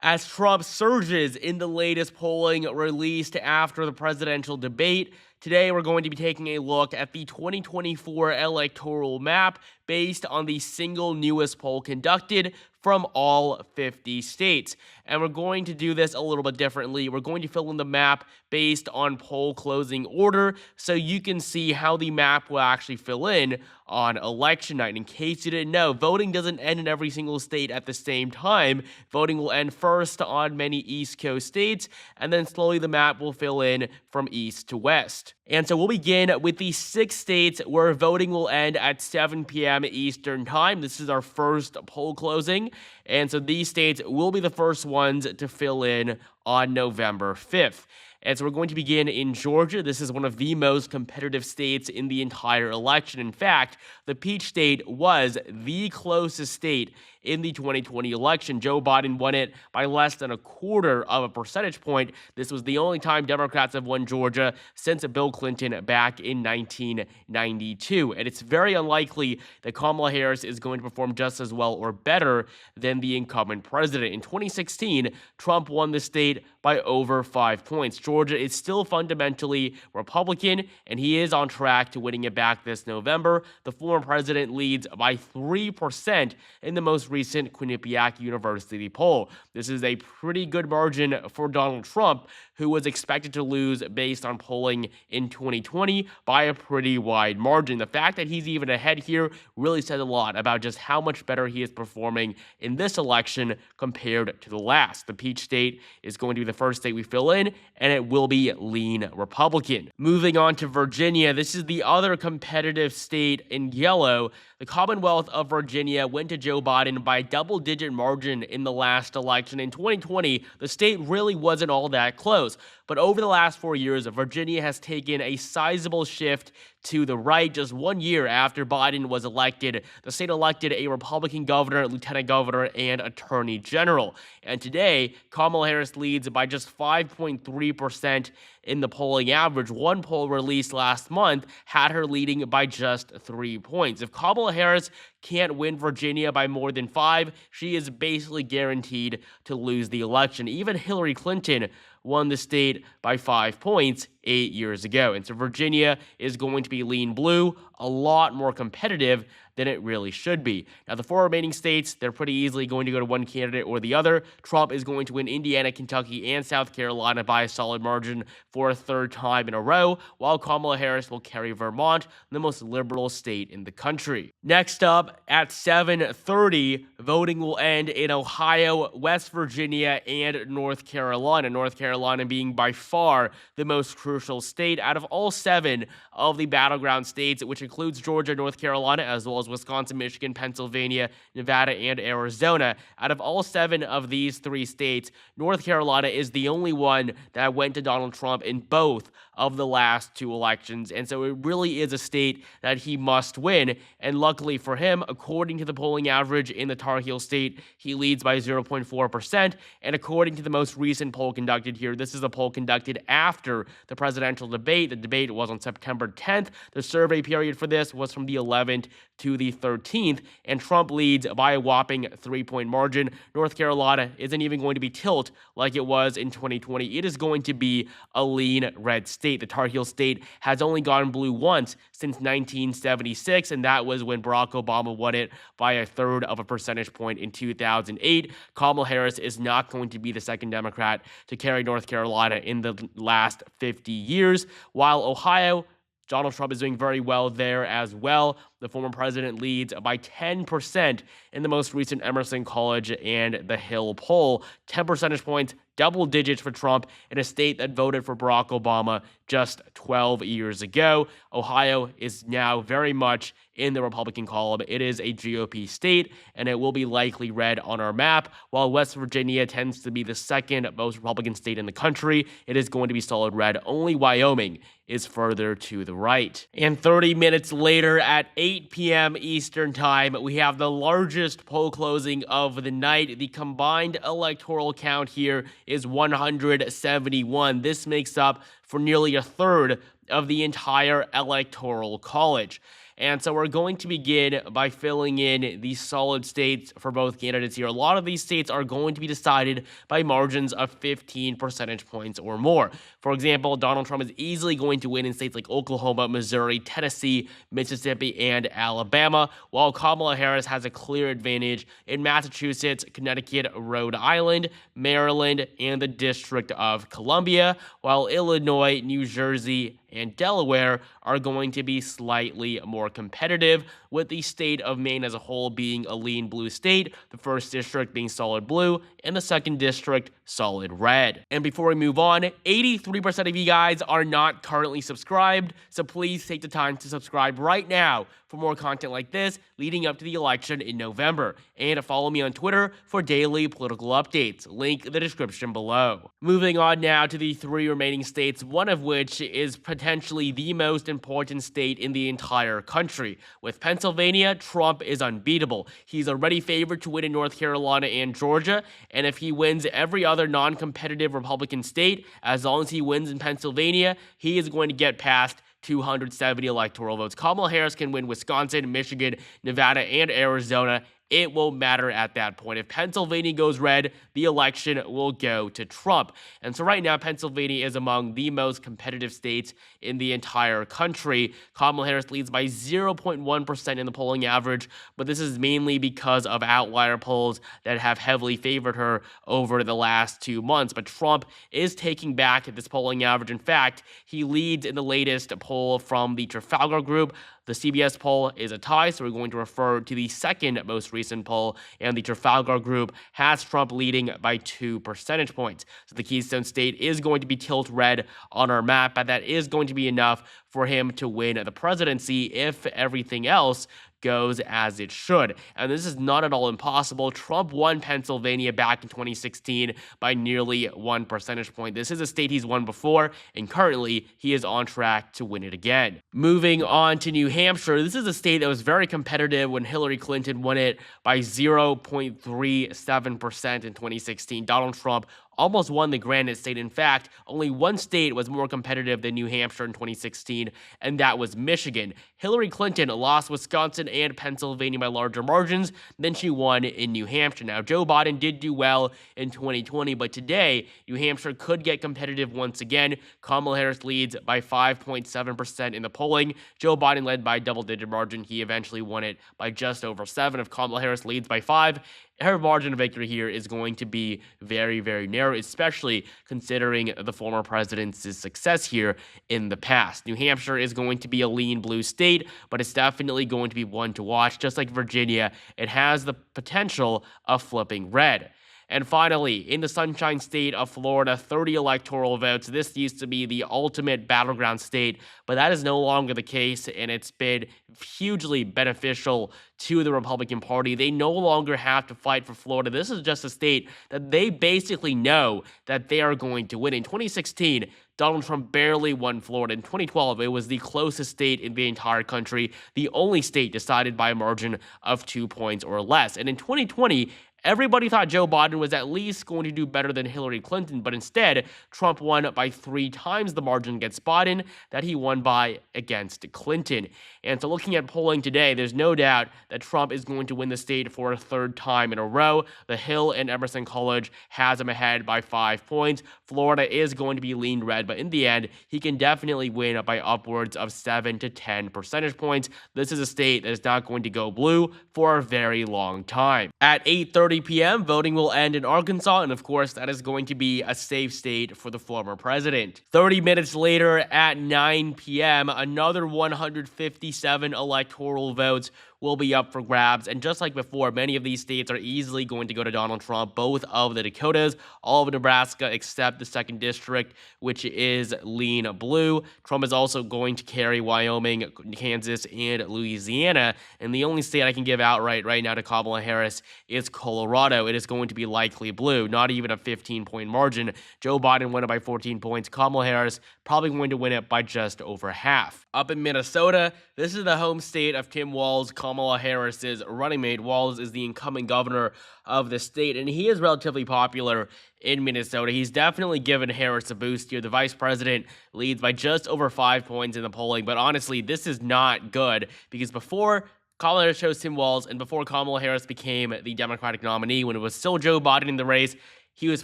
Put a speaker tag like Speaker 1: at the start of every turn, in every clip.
Speaker 1: as Trump surges in the latest polling released after the presidential debate. Today, we're going to be taking a look at the 2024 electoral map based on the single newest poll conducted from all 50 states. And we're going to do this a little bit differently. We're going to fill in the map based on poll closing order so you can see how the map will actually fill in on election night. In case you didn't know, voting doesn't end in every single state at the same time. Voting will end first on many East Coast states, and then slowly the map will fill in from east to west. And so we'll begin with the 6 states where voting will end at 7 p.m. Eastern Time. This is our first poll closing. And so these states will be the first ones to fill in on November 5th. And so we're going to begin in Georgia. This is one of the most competitive states in the entire election. In fact, the Peach State was the closest state in the 2020 election. Joe Biden won it by less than a quarter of a percentage point. This was the only time Democrats have won Georgia since Bill Clinton back in 1992. And it's very unlikely that Kamala Harris is going to perform just as well or better than the incumbent president. In 2016, Trump won the state by over 5 points. Georgia is still fundamentally Republican, and he is on track to winning it back this November. The former president leads by 3% in the most recent Quinnipiac University poll. This is a pretty good margin for Donald Trump, who was expected to lose based on polling in 2020 by a pretty wide margin. The fact that he's even ahead here really says a lot about just how much better he is performing in this election compared to the last. The Peach State is going to be the first state we fill in, and it will be lean Republican. Moving on to Virginia, this is the other competitive state in yellow. The Commonwealth of Virginia went to Joe Biden by a double-digit margin in the last election. In 2020, the state really wasn't all that close. But over the last 4 years, Virginia has taken a sizable shift to the right. Just 1 year after Biden was elected, the state elected a Republican governor, lieutenant governor, and attorney general. And today, Kamala Harris leads by just 5.3% in the polling average. One poll released last month had her leading by just 3 points. If Kamala Harris can't win Virginia by more than 5, she is basically guaranteed to lose the election. Even Hillary Clinton won the state by 5 points 8 years ago. And so Virginia is going to be lean blue, a lot more competitive than it really should be. Now, the 4 remaining states, they're pretty easily going to go to one candidate or the other. Trump is going to win Indiana, Kentucky, and South Carolina by a solid margin for a 3rd time in a row, while Kamala Harris will carry Vermont, the most liberal state in the country. Next up, at 7:30, voting will end in Ohio, West Virginia, and North Carolina. North Carolina being by far the most crucial state out of all 7 of the battleground states, which includes Georgia, North Carolina, as well as Wisconsin, Michigan, Pennsylvania, Nevada, and Arizona. Out of all 7 of these 3 states, North Carolina is the only one that went to Donald Trump in both of the last 2 elections. And so it really is a state that he must win. And luckily for him, according to the polling average in the Tar Heel state, he leads by 0.4%. And according to the most recent poll conducted here, this is a poll conducted after the presidential debate. The debate was on September 10th. The survey period for this was from the 11th to the 13th, and Trump leads by a whopping 3-point margin. North Carolina isn't even going to be tilt like it was in 2020. It is going to be a lean red state. The Tar Heel state has only gone blue once since 1976, and that was when Barack Obama won it by a 1/3 of a percentage point in 2008. Kamala Harris is not going to be the second Democrat to carry North Carolina in the last 50 years, while Ohio, Donald Trump is doing very well there as well. The former president leads by 10% in the most recent Emerson College and the Hill poll. 10 percentage points, double digits for Trump in a state that voted for Barack Obama just 12 years ago. Ohio is now very much in the Republican column. It is a GOP state, and it will be likely red on our map. While West Virginia tends to be the second most Republican state in the country, it is going to be solid red. Only Wyoming is further to the right. And 30 minutes later at 8 p.m. Eastern Time, we have the largest poll closing of the night. The combined electoral count here is 171. This makes up for nearly a third of the entire electoral college. And so we're going to begin by filling in the solid states for both candidates here. A lot of these states are going to be decided by margins of 15 percentage points or more. For example, Donald Trump is easily going to win in states like Oklahoma, Missouri, Tennessee, Mississippi, and Alabama, while Kamala Harris has a clear advantage in Massachusetts, Connecticut, Rhode Island, Maryland, and the District of Columbia, while Illinois, New Jersey, and Delaware are going to be slightly more competitive, with the state of Maine as a whole being a lean blue state, the first district being solid blue, and the second district solid red. And before we move on, 83% of you guys are not currently subscribed, so please take the time to subscribe right now for more content like this leading up to the election in November, and follow me on Twitter for daily political updates. Link in the description below. Moving on now to the 3 remaining states, one of which is potentially the most important state in the entire country. With Pennsylvania, Trump is unbeatable. He's already favored to win in North Carolina and Georgia, and if he wins every other non-competitive Republican state, as long as he wins in Pennsylvania, he is going to get past 270 electoral votes. Kamala Harris can win Wisconsin, Michigan, Nevada, and Arizona. It won't matter at that point. If Pennsylvania goes red, the election will go to Trump. And so right now, Pennsylvania is among the most competitive states in the entire country. Kamala Harris leads by 0.1% in the polling average, but this is mainly because of outlier polls that have heavily favored her over the last 2 months. But Trump is taking back this polling average. In fact, he leads in the latest poll from the Trafalgar Group. The CBS poll is a tie, so we're going to refer to the second most recent poll, and the Trafalgar Group has Trump leading by 2 percentage points. So the Keystone State is going to be tilt red on our map, but that is going to be enough for him to win the presidency if everything else goes as it should. And this is not at all impossible. Trump won Pennsylvania back in 2016 by nearly 1 percentage point. This is a state he's won before, and currently he is on track to win it again. Moving on to New Hampshire, this is a state that was very competitive when Hillary Clinton won it by 0.37% in 2016. Donald Trump almost won the Granite State. In fact, only one state was more competitive than New Hampshire in 2016, and that was Michigan. Hillary Clinton lost Wisconsin and Pennsylvania by larger margins than she won in New Hampshire. Now, Joe Biden did do well in 2020, but today, New Hampshire could get competitive once again. Kamala Harris leads by 5.7% in the polling. Joe Biden led by a double-digit margin. He eventually won it by just over 7. If Kamala Harris leads by 5, her margin of victory here is going to be very, very narrow, especially considering the former president's success here in the past. New Hampshire is going to be a lean blue state, but it's definitely going to be one to watch. Just like Virginia, it has the potential of flipping red. And finally, in the Sunshine State of Florida, 30 electoral votes. This used to be the ultimate battleground state, but that is no longer the case, and it's been hugely beneficial to the Republican Party. They no longer have to fight for Florida. This is just a state that they basically know that they are going to win. In 2016, Donald Trump barely won Florida. In 2012, it was the closest state in the entire country, the only state decided by a margin of 2 points or less. And in 2020, everybody thought Joe Biden was at least going to do better than Hillary Clinton, but instead, Trump won by 3 times the margin against Biden that he won by against Clinton. And so looking at polling today, there's no doubt that Trump is going to win the state for a 3rd time in a row. The Hill and Emerson College has him ahead by 5 points. Florida is going to be lean red, but in the end, he can definitely win by upwards of 7 to 10 percentage points. This is a state that is not going to go blue for a very long time. At 8:30 p.m., voting will end in Arkansas, and of course, that is going to be a safe state for the former president. 30 minutes later, at 9 p.m., another 157 electoral votes will be up for grabs. And just like before, many of these states are easily going to go to Donald Trump, both of the Dakotas, all of Nebraska, except the 2nd district, which is lean blue. Trump is also going to carry Wyoming, Kansas, and Louisiana. And the only state I can give outright right now to Kamala Harris is Colorado. It is going to be likely blue, not even a 15-point margin. Joe Biden won it by 14 points. Kamala Harris probably going to win it by just over half. Up in Minnesota, this is the home state of Tim Walz, Kamala Kamala Harris's running mate. Walz is the incoming governor of the state, and he is relatively popular in Minnesota. He's definitely given Harris a boost here. The vice president leads by just over 5 points in the polling, but honestly, this is not good because before Kamala Harris chose Tim Walz, and before Kamala Harris became the Democratic nominee, when it was still Joe Biden in the race, he was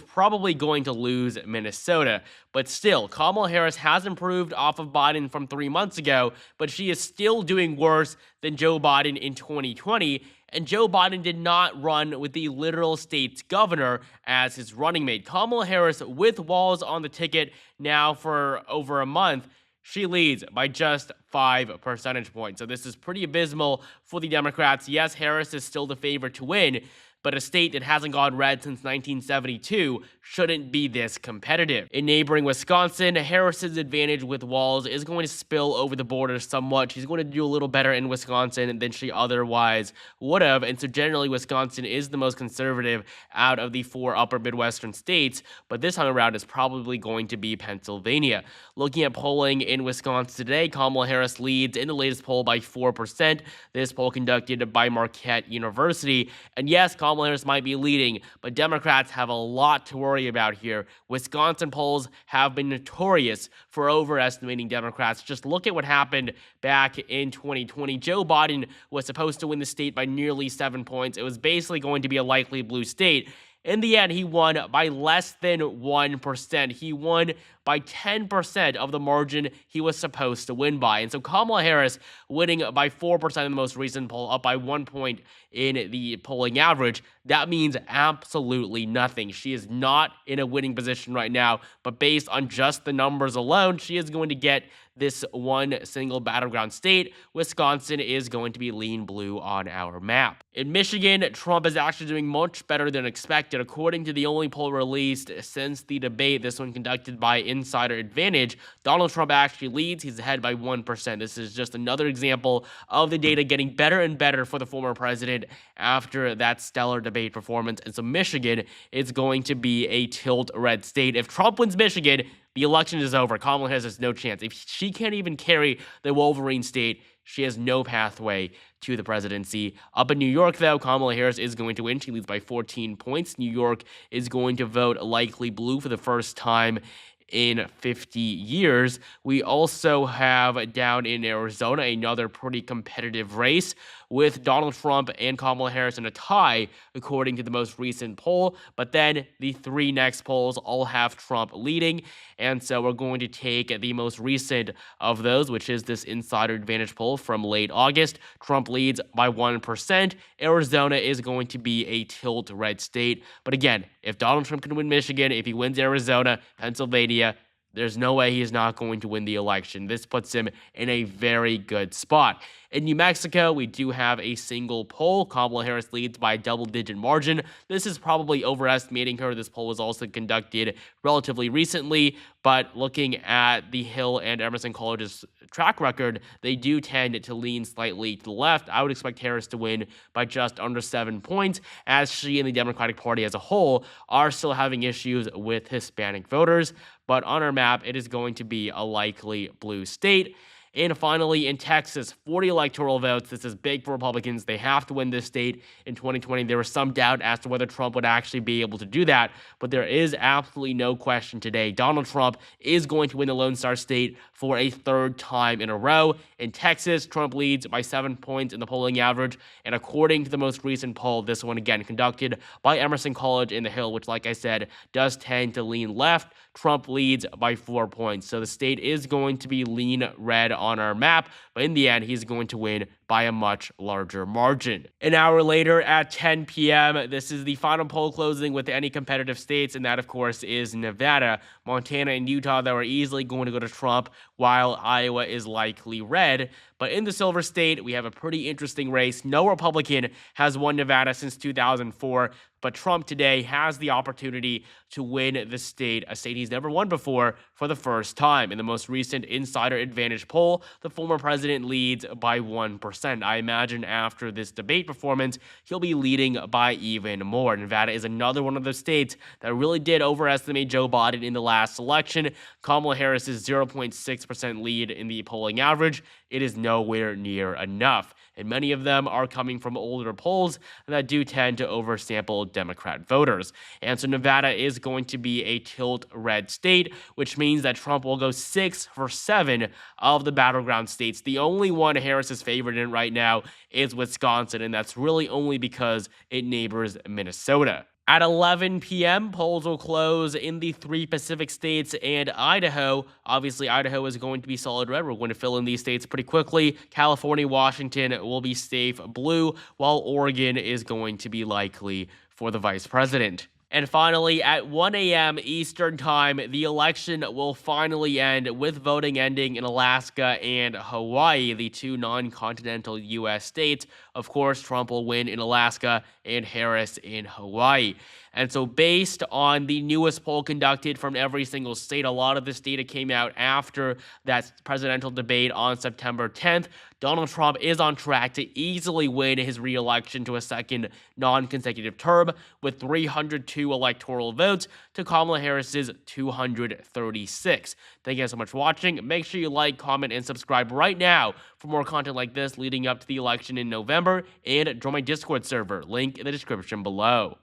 Speaker 1: probably going to lose Minnesota. But still, Kamala Harris has improved off of Biden from 3 months ago, but she is still doing worse than Joe Biden in 2020. And Joe Biden did not run with the literal state's governor as his running mate. Kamala Harris, with Walz on the ticket now for over a month, she leads by just 5 percentage points. So this is pretty abysmal for the Democrats. Yes, Harris is still the favorite to win, but a state that hasn't gone red since 1972 shouldn't be this competitive. In neighboring Wisconsin, Harris's advantage with Walz is going to spill over the border somewhat. She's going to do a little better in Wisconsin than she otherwise would have, and so generally Wisconsin is the most conservative out of the 4 upper Midwestern states, but this time around is probably going to be Pennsylvania. Looking at polling in Wisconsin today, Kamala Harris leads in the latest poll by 4%. This poll conducted by Marquette University, and yes, Kamala Harris might be leading, but Democrats have a lot to worry about here. Wisconsin polls have been notorious for overestimating Democrats. Just look at what happened back in 2020. Joe Biden was supposed to win the state by nearly 7 points. It was basically going to be a likely blue state. In the end, he won by less than 1%. He won by 10% of the margin he was supposed to win by. And so Kamala Harris winning by 4% in the most recent poll, up by 1 point in the polling average. That means absolutely nothing. She is not in a winning position right now, but based on just the numbers alone, she is going to get this one single battleground state. Wisconsin is going to be lean blue on our map. In Michigan, Trump is actually doing much better than expected. According to the only poll released since the debate, this one conducted by Insider Advantage, Donald Trump actually leads. He's ahead by 1%. This is just another example of the data getting better and better for the former president after that stellar debate performance. And so Michigan is going to be a tilt red state. If Trump wins Michigan, the election is over. Kamala Harris has no chance. If she can't even carry the Wolverine state, she has no pathway to the presidency. Up in New York, though, Kamala Harris is going to win. She leads by 14 points. New York is going to vote likely blue for the first time in 50 years. We also have down in Arizona another pretty competitive race with Donald Trump and Kamala Harris in a tie, according to the most recent poll. But then the 3 next polls all have Trump leading. And so we're going to take the most recent of those, which is this Insider Advantage poll from late August. Trump leads by 1%. Arizona is going to be a tilt red state. But again, if Donald Trump can win Michigan, if he wins Arizona, Pennsylvania, there's no way he is not going to win the election. This puts him in a very good spot. In New Mexico, we do have a single poll. Kamala Harris leads by a double-digit margin. This is probably overestimating her. This poll was also conducted relatively recently, but looking at the Hill and Emerson College's track record, they do tend to lean slightly to the left. I would expect Harris to win by just under 7 points, as she and the Democratic Party as a whole are still having issues with Hispanic voters. But on our map, it is going to be a likely blue state. And finally, in Texas, 40 electoral votes. This is big for Republicans. They have to win this state in 2020. There was some doubt as to whether Trump would actually be able to do that, but there is absolutely no question today. Donald Trump is going to win the Lone Star State for a 3rd time in a row. In Texas, Trump leads by 7 points in the polling average, and according to the most recent poll, this one again conducted by Emerson College in the Hill, which, like I said, does tend to lean left, Trump leads by 4 points. So the state is going to be lean red on our map, but in the end, he's going to win by a much larger margin. An hour later at 10 p.m., this is the final poll closing with any competitive states, and that, of course, is Nevada. Montana and Utah, that are easily going to go to Trump, while Iowa is likely red. But in the Silver State, we have a pretty interesting race. No Republican has won Nevada since 2004, but Trump today has the opportunity to win the state, a state he's never won before, for the first time. In the most recent Insider Advantage poll, the former president leads by 1%. I imagine after this debate performance, he'll be leading by even more. Nevada is another one of those states that really did overestimate Joe Biden in the last election. Kamala Harris's 0.6% lead in the polling average, it is nowhere near enough. and many of them are coming from older polls that do tend to oversample Democrat voters. And so Nevada is going to be a tilt red state, which means that Trump will go 6 for 7 of the battleground states. The only one Harris is favored in right now is Wisconsin, and that's really only because it neighbors Minnesota. At 11 p.m., polls will close in the 3 Pacific states and Idaho. Obviously, Idaho is going to be solid red. We're going to fill in these states pretty quickly. California, Washington will be safe blue, while Oregon is going to be likely for the vice president. And finally, at 1 a.m. Eastern Time, the election will finally end, with voting ending in Alaska and Hawaii, the 2 non-continental U.S. states. Of course, Trump will win in Alaska and Harris in Hawaii. And so based on the newest poll conducted from every single state, a lot of this data came out after that presidential debate on September 10th. Donald Trump is on track to easily win his re-election to a second non-consecutive term with 302 electoral votes to Kamala Harris's 236. Thank you guys so much for watching. Make sure you like, comment, and subscribe right now for more content like this leading up to the election in November, and join my Discord server, link in the description below.